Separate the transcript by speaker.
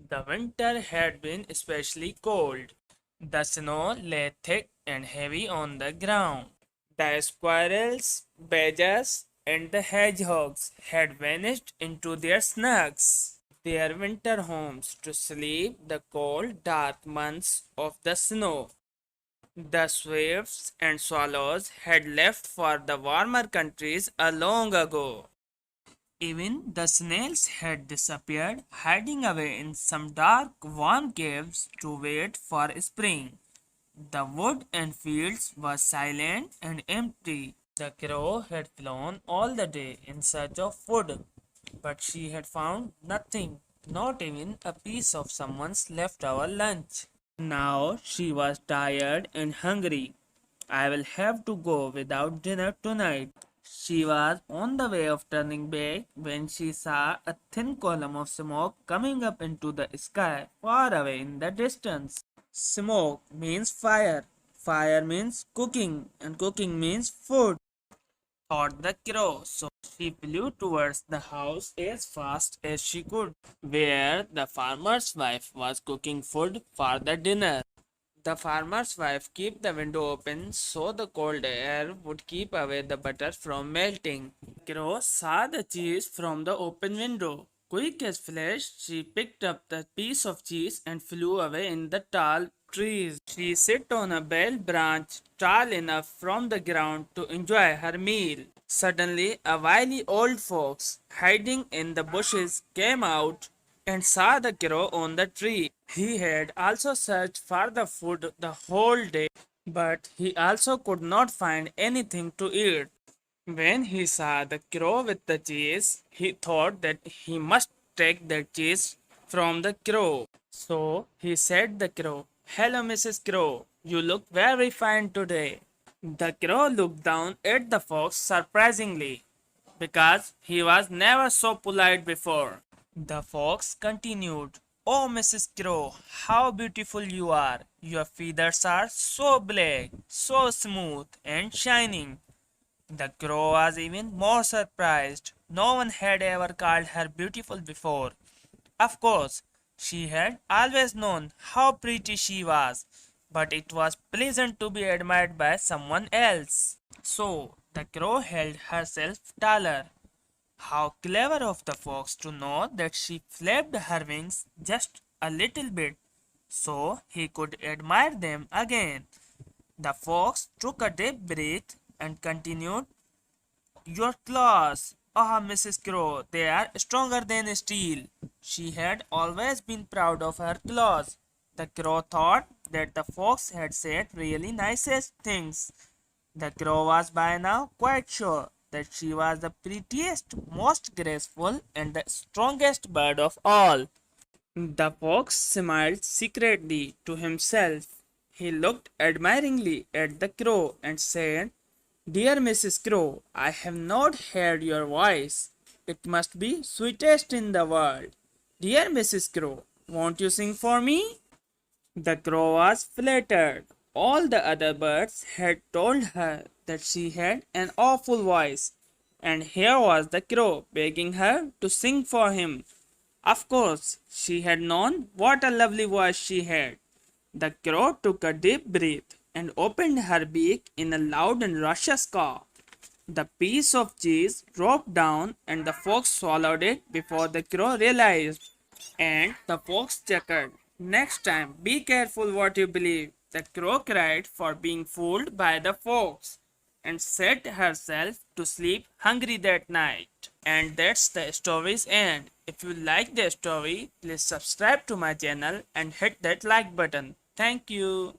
Speaker 1: The winter had been especially cold. The snow lay thick and heavy on the ground. The squirrels, badgers, and the hedgehogs had vanished into their snugs, their winter homes, to sleep the cold, dark months of the snow. The swifts and swallows had left for the warmer countries a long ago. Even the snails had disappeared, hiding away in some dark, warm caves to wait for spring. The wood and fields were silent and empty. The crow had flown all the day in search of food, but she had found nothing, not even a piece of someone's leftover lunch. Now she was tired and hungry. I will have to go without dinner tonight. She was on the way of turning back when she saw a thin column of smoke coming up into the sky far away in the distance. Smoke means fire. Fire means cooking, and cooking means food, thought the crow. So she flew towards the house as fast as she could, where the farmer's wife was cooking food for the dinner. The farmer's wife kept the window open so the cold air would keep away the butter from melting. Crow saw the cheese from the open window. Quick as flash, she picked up the piece of cheese and flew away in the tall trees. She sat on a bell branch tall enough from the ground to enjoy her meal. Suddenly, a wily old fox, hiding in the bushes, came out and saw the crow on the tree. He had also searched for the food the whole day, but he also could not find anything to eat. When he saw the crow with the cheese, he thought that he must take the cheese from the crow. So he said the crow, "Hello, Mrs. Crow, you look very fine today." The crow looked down at the fox surprisingly, because he was never so polite before. The fox continued, "Oh, Mrs. Crow, how beautiful you are! Your feathers are so black, so smooth and shining." The crow was even more surprised. No one had ever called her beautiful before. Of course, she had always known how pretty she was, but it was pleasant to be admired by someone else. So, the crow held herself taller. How clever of the fox to know that she flapped her wings just a little bit so he could admire them again. The fox took a deep breath and continued, "Your claws, ah, Mrs. Crow, they are stronger than steel." She had always been proud of her claws. The crow thought that the fox had said really nicest things. The crow was by now quite sure that she was the prettiest, most graceful, and the strongest bird of all. The fox smiled secretly to himself. He looked admiringly at the crow and said, "Dear Mrs. Crow, I have not heard your voice. It must be sweetest in the world. Dear Mrs. Crow, won't you sing for me?" The crow was flattered. All the other birds had told her that she had an awful voice, and here was the crow begging her to sing for him. Of course, she had known what a lovely voice she had. The crow took a deep breath and opened her beak in a loud and luscious caw. The piece of cheese dropped down and the fox swallowed it before the crow realized. And the fox chuckled. "Next time, be careful what you believe." The crow cried for being fooled by the fox and set herself to sleep hungry that night. And that's the story's end. If you like the story, please subscribe to my channel and hit that like button. Thank you.